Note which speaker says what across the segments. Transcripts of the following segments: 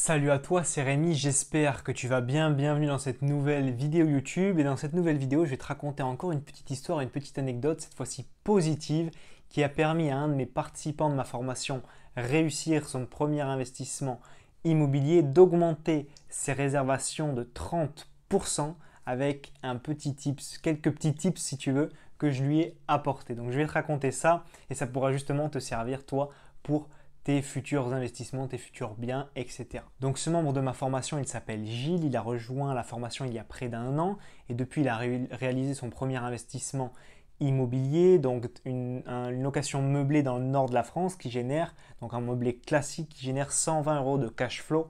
Speaker 1: Salut à toi, c'est Rémi, j'espère que tu vas bien. Bienvenue dans cette nouvelle vidéo YouTube. Et dans cette nouvelle vidéo, je vais te raconter encore une petite histoire, une petite anecdote, cette fois-ci positive, qui a permis à un de mes participants de ma formation réussir son premier investissement immobilier, d'augmenter ses réservations de 30% avec un petit tips, quelques petits tips si tu veux, que je lui ai apporté. Donc je vais te raconter ça et ça pourra justement te servir toi pour tes futurs investissements, tes futurs biens, etc. Donc ce membre de ma formation, il s'appelle Gilles, il a rejoint la formation il y a près d'un an et depuis il a réalisé son premier investissement immobilier, donc une location meublée dans le nord de la France qui génère, donc un meublé classique qui génère 120 euros de cash flow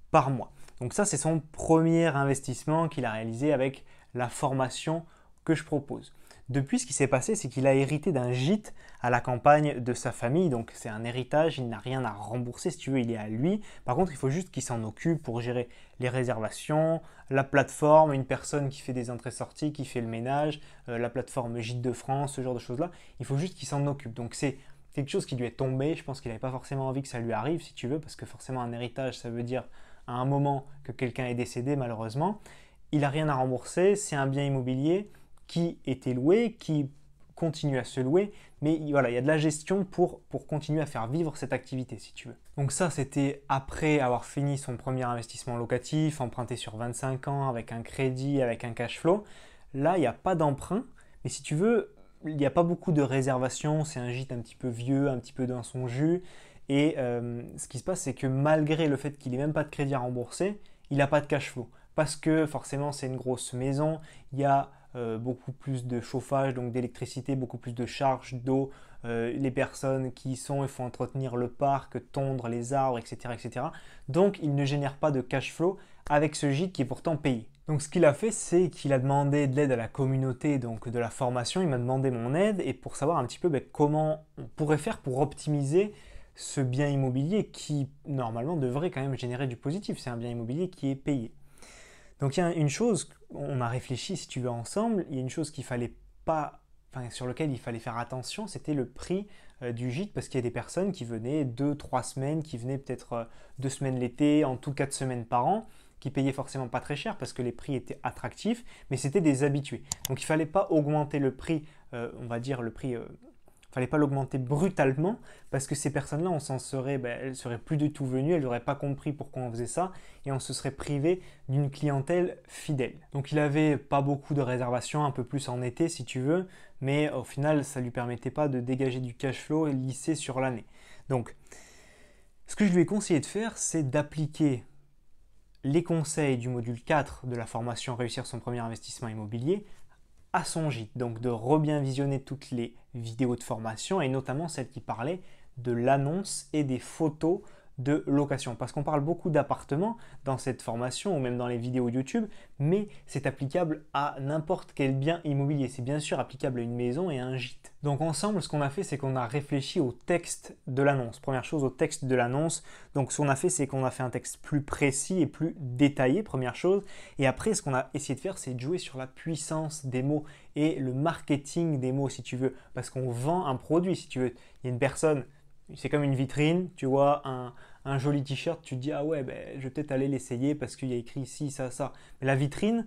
Speaker 1: par mois. Donc ça c'est son premier investissement qu'il a réalisé avec la formation que je propose. Depuis, ce qui s'est passé, c'est qu'il a hérité d'un gîte à la campagne de sa famille. Donc, c'est un héritage, il n'a rien à rembourser. Si tu veux, il est à lui. Par contre, il faut juste qu'il s'en occupe pour gérer les réservations, la plateforme, une personne qui fait des entrées-sorties, qui fait le ménage, la plateforme Gîte de France, ce genre de choses-là. Il faut juste qu'il s'en occupe. Donc, c'est quelque chose qui lui est tombé. Je pense qu'il n'avait pas forcément envie que ça lui arrive, si tu veux, parce que forcément, un héritage, ça veut dire à un moment que quelqu'un est décédé, malheureusement. Il n'a rien à rembourser. C'est un bien immobilier qui était loué, qui continue à se louer, mais voilà, il y a de la gestion pour continuer à faire vivre cette activité, si tu veux. Donc ça, c'était après avoir fini son premier investissement locatif, emprunté sur 25 ans, avec un crédit, avec un cash flow. Là, il n'y a pas d'emprunt, mais si tu veux, il n'y a pas beaucoup de réservations, c'est un gîte un petit peu vieux, un petit peu dans son jus, et ce qui se passe, c'est que malgré le fait qu'il n'ait même pas de crédit à rembourser, il n'a pas de cash flow, parce que forcément, c'est une grosse maison, il y a beaucoup plus de chauffage, donc d'électricité, beaucoup plus de charges d'eau. Les personnes qui y sont, il faut entretenir le parc, tondre les arbres, etc., etc. Donc, il ne génère pas de cash flow avec ce gîte qui est pourtant payé. Donc, ce qu'il a fait, c'est qu'il a demandé de l'aide à la communauté donc de la formation. Il m'a demandé mon aide et pour savoir un petit peu comment on pourrait faire pour optimiser ce bien immobilier qui, normalement, devrait quand même générer du positif. C'est un bien immobilier qui est payé. Donc il y a une chose, on a réfléchi si tu veux ensemble, il y a une chose qu'il fallait pas, enfin, sur lequel il fallait faire attention, c'était le prix du gîte parce qu'il y a des personnes qui venaient 2-3 semaines, qui venaient peut-être 2 semaines l'été, en tout 4 semaines par an, qui payaient forcément pas très cher parce que les prix étaient attractifs, mais c'était des habitués. Donc il fallait pas augmenter le prix, on va dire le prix fallait pas l'augmenter brutalement parce que ces personnes-là, elles seraient plus du tout venues, elles n'auraient pas compris pourquoi on faisait ça et on se serait privé d'une clientèle fidèle. Donc il avait pas beaucoup de réservations, un peu plus en été si tu veux, mais au final ça lui permettait pas de dégager du cash flow lissé sur l'année. Donc ce que je lui ai conseillé de faire, c'est d'appliquer les conseils du module 4 de la formation Réussir son premier investissement immobilier à son gîte, donc de re-bien visionner toutes les vidéos de formation et notamment celles qui parlaient de l'annonce et des photos de location. Parce qu'on parle beaucoup d'appartements dans cette formation ou même dans les vidéos YouTube, mais c'est applicable à n'importe quel bien immobilier. C'est bien sûr applicable à une maison et à un gîte. Donc ensemble, ce qu'on a fait, c'est qu'on a réfléchi au texte de l'annonce. Première chose, au texte de l'annonce. Donc ce qu'on a fait, c'est qu'on a fait un texte plus précis et plus détaillé, première chose. Et après, ce qu'on a essayé de faire, c'est de jouer sur la puissance des mots et le marketing des mots, si tu veux. Parce qu'on vend un produit, si tu veux. Il y a une personne, c'est comme une vitrine, tu vois un joli t-shirt, tu te dis ah ouais, je vais peut-être aller l'essayer parce qu'il y a écrit ici, ça, ça. Mais la vitrine,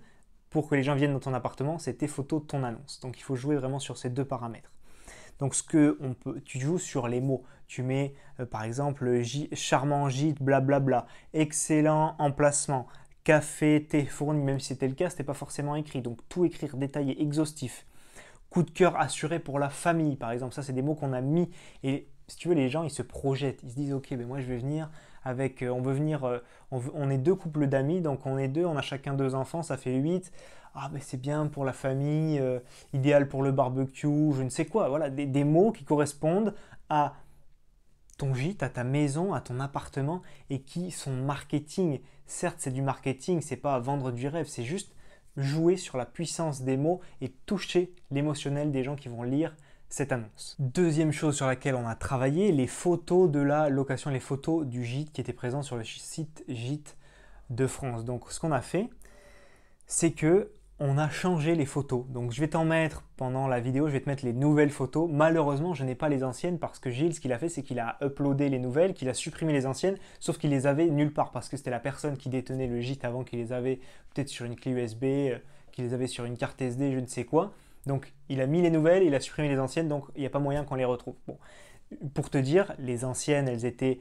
Speaker 1: pour que les gens viennent dans ton appartement, c'est tes photos de ton annonce. Donc il faut jouer vraiment sur ces deux paramètres. Donc tu joues sur les mots. Tu mets par exemple charmant gîte, blablabla, excellent emplacement, café, thé fourni, même si c'était le cas, c'était pas forcément écrit. Donc tout écrire détaillé, exhaustif. Coup de cœur assuré pour la famille, par exemple. Ça, c'est des mots qu'on a mis. Et si tu veux, les gens, ils se projettent. Ils se disent, ok, moi, je vais venir avec... on veut venir... on est deux couples d'amis, donc on est deux, on a chacun 2 enfants, ça fait 8. Ah, c'est bien pour la famille, idéal pour le barbecue, je ne sais quoi. Voilà, des mots qui correspondent à ton gîte, à ta maison, à ton appartement et qui sont marketing. Certes, c'est du marketing, c'est pas vendre du rêve, c'est juste jouer sur la puissance des mots et toucher l'émotionnel des gens qui vont lire cette annonce. Deuxième chose sur laquelle on a travaillé, les photos de la location, les photos du gîte qui étaient présents sur le site Gîte de France. Donc ce qu'on a fait, c'est que on a changé les photos. Donc je vais t'en mettre pendant la vidéo, je vais te mettre les nouvelles photos. Malheureusement, je n'ai pas les anciennes parce que Gilles, ce qu'il a fait, c'est qu'il a uploadé les nouvelles, qu'il a supprimé les anciennes, sauf qu'il les avait nulle part parce que c'était la personne qui détenait le gîte avant qui les avait peut-être sur une clé USB, qui les avait sur une carte SD, je ne sais quoi. Donc il a mis les nouvelles, il a supprimé les anciennes, donc il n'y a pas moyen qu'on les retrouve. Bon, pour te dire, les anciennes, elles étaient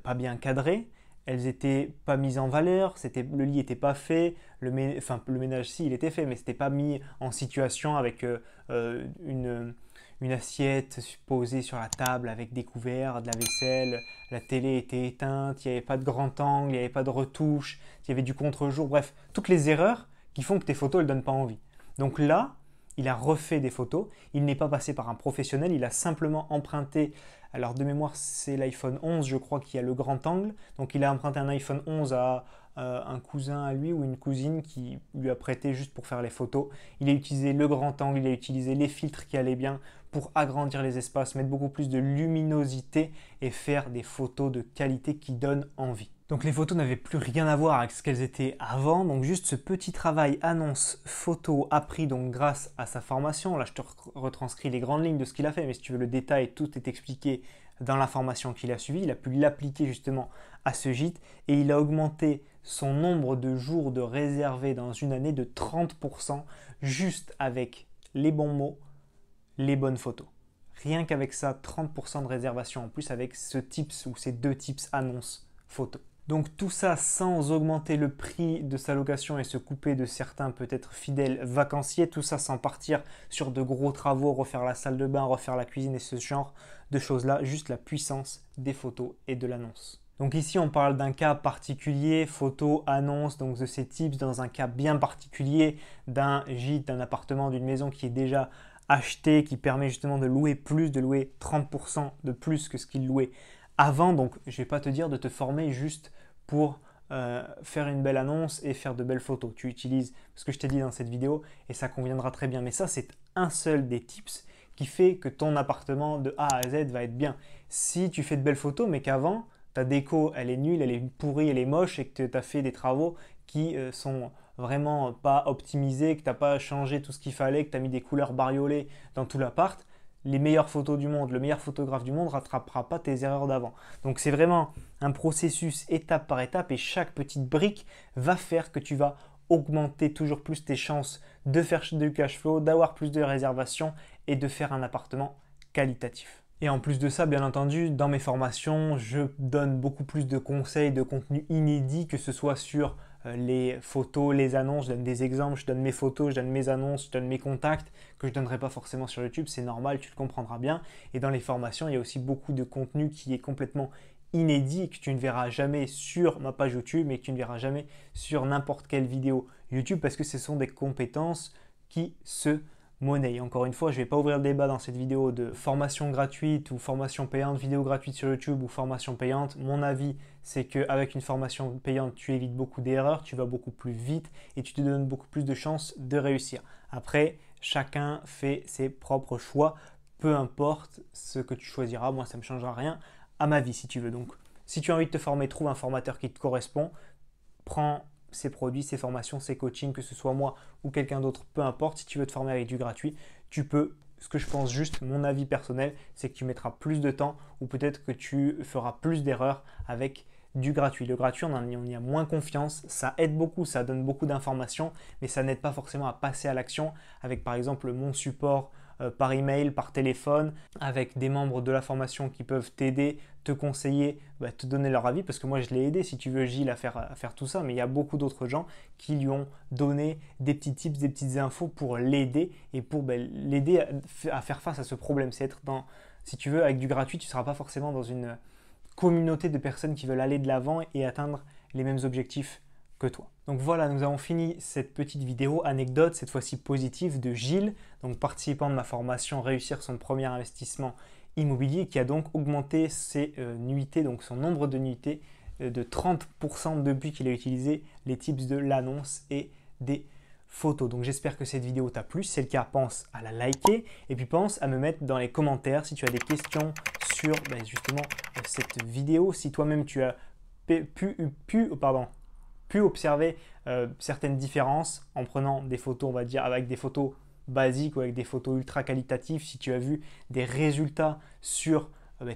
Speaker 1: pas bien cadrées. Elles n'étaient pas mises en valeur, le lit n'était pas fait, le ménage si il était fait, mais c'était pas mis en situation avec une assiette posée sur la table avec des couverts, de la vaisselle, la télé était éteinte, il n'y avait pas de grand angle, il n'y avait pas de retouche, il y avait du contre-jour, bref, toutes les erreurs qui font que tes photos ne donnent pas envie. Donc là, il a refait des photos, il n'est pas passé par un professionnel, il a simplement emprunté, alors de mémoire c'est l'iPhone 11 je crois qui a le grand angle, donc il a emprunté un iPhone 11 à un cousin à lui ou une cousine qui lui a prêté juste pour faire les photos. Il a utilisé le grand angle, il a utilisé les filtres qui allaient bien pour agrandir les espaces, mettre beaucoup plus de luminosité et faire des photos de qualité qui donnent envie. Donc les photos n'avaient plus rien à voir avec ce qu'elles étaient avant, donc juste ce petit travail annonce photo appris donc grâce à sa formation. Là je te retranscris les grandes lignes de ce qu'il a fait, mais si tu veux le détail, tout est expliqué dans la formation qu'il a suivie. Il a pu l'appliquer justement à ce gîte et il a augmenté son nombre de jours de réservés dans une année de 30% juste avec les bons mots, les bonnes photos. Rien qu'avec ça, 30% de réservation en plus avec ce tips ou ces deux tips annonce photo. Donc tout ça sans augmenter le prix de sa location et se couper de certains peut-être fidèles vacanciers, tout ça sans partir sur de gros travaux, refaire la salle de bain, refaire la cuisine et ce genre de choses-là, juste la puissance des photos et de l'annonce. Donc ici on parle d'un cas particulier, photo, annonce, donc de ces tips dans un cas bien particulier d'un gîte, d'un appartement, d'une maison qui est déjà acheté, qui permet justement de louer plus, de louer 30% de plus que ce qu'il louait avant. Donc je ne vais pas te dire de te former juste pour faire une belle annonce et faire de belles photos. Tu utilises ce que je t'ai dit dans cette vidéo et ça conviendra très bien. Mais ça, c'est un seul des tips qui fait que ton appartement de A à Z va être bien. Si tu fais de belles photos, mais qu'avant, ta déco, elle est nulle, elle est pourrie, elle est moche et que tu as fait des travaux qui sont vraiment pas optimisés, que tu n'as pas changé tout ce qu'il fallait, que tu as mis des couleurs bariolées dans tout l'appart, les meilleures photos du monde, le meilleur photographe du monde ne rattrapera pas tes erreurs d'avant. Donc c'est vraiment un processus étape par étape et chaque petite brique va faire que tu vas augmenter toujours plus tes chances de faire du cash flow, d'avoir plus de réservations et de faire un appartement qualitatif. Et en plus de ça, bien entendu, dans mes formations, je donne beaucoup plus de conseils, de contenu inédit, que ce soit sur les photos, les annonces, je donne des exemples, je donne mes photos, je donne mes annonces, je donne mes contacts, que je ne donnerai pas forcément sur YouTube, c'est normal, tu le comprendras bien. Et dans les formations, il y a aussi beaucoup de contenu qui est complètement inédit, que tu ne verras jamais sur ma page YouTube, mais que tu ne verras jamais sur n'importe quelle vidéo YouTube, parce que ce sont des compétences qui se monnaie. Encore une fois, je ne vais pas ouvrir le débat dans cette vidéo de formation gratuite ou formation payante, vidéo gratuite sur YouTube ou formation payante. Mon avis, c'est qu'avec une formation payante, tu évites beaucoup d'erreurs, tu vas beaucoup plus vite et tu te donnes beaucoup plus de chances de réussir. Après, chacun fait ses propres choix, peu importe ce que tu choisiras. Moi, ça ne me changera rien à ma vie si tu veux. Donc, si tu as envie de te former, trouve un formateur qui te correspond, prends ces produits, ces formations, ces coachings, que ce soit moi ou quelqu'un d'autre, peu importe. Si tu veux te former avec du gratuit, tu peux. Ce que je pense juste, mon avis personnel, c'est que tu mettras plus de temps ou peut-être que tu feras plus d'erreurs avec du gratuit. Le gratuit, on y a moins confiance, ça aide beaucoup, ça donne beaucoup d'informations, mais ça n'aide pas forcément à passer à l'action avec par exemple mon support par email, par téléphone, avec des membres de la formation qui peuvent t'aider, te conseiller, te donner leur avis, parce que moi je l'ai aidé, si tu veux Gilles, à faire tout ça, mais il y a beaucoup d'autres gens qui lui ont donné des petits tips, des petites infos pour l'aider et pour l'aider à faire face à ce problème. C'est être dans, si tu veux, avec du gratuit, tu ne seras pas forcément dans une communauté de personnes qui veulent aller de l'avant et atteindre les mêmes objectifs que toi. Donc voilà, nous avons fini cette petite vidéo anecdote, cette fois-ci positive, de Gilles, donc participant de ma formation Réussir son premier investissement immobilier, qui a donc augmenté ses nuitées, donc son nombre de nuitées de 30% depuis qu'il a utilisé les tips de l'annonce et des photos. Donc j'espère que cette vidéo t'a plu. Si c'est le cas, pense à la liker et puis pense à me mettre dans les commentaires si tu as des questions sur justement cette vidéo, si toi-même tu as pu observer certaines différences en prenant des photos, on va dire, avec des photos basiques ou avec des photos ultra qualitatives, si tu as vu des résultats sur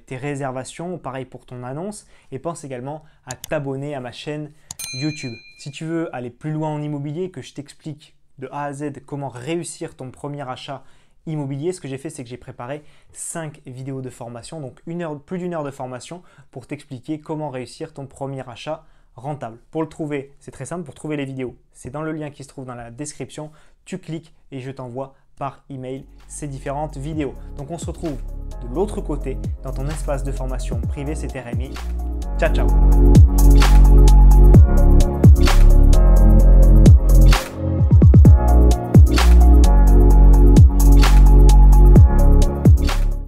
Speaker 1: tes réservations, pareil pour ton annonce, et pense également à t'abonner à ma chaîne YouTube. Si tu veux aller plus loin en immobilier, que je t'explique de A à Z comment réussir ton premier achat immobilier, ce que j'ai fait, c'est que j'ai préparé 5 vidéos de formation, donc plus d'une heure de formation pour t'expliquer comment réussir ton premier achat rentable. Pour le trouver, c'est très simple, pour trouver les vidéos, c'est dans le lien qui se trouve dans la description, tu cliques et je t'envoie par email ces différentes vidéos. Donc on se retrouve de l'autre côté dans ton espace de formation privé, c'était Rémi. Ciao ciao.